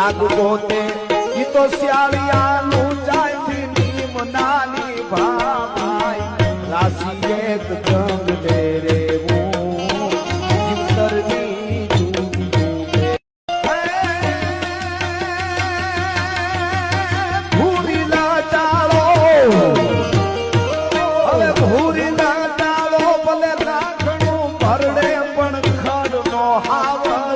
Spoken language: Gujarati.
લાગ ગોતે ઈ તો શિયાળિયાનું જાય નીમ નાની ભાઈ રાશિ એક જંગ દે રે હાવ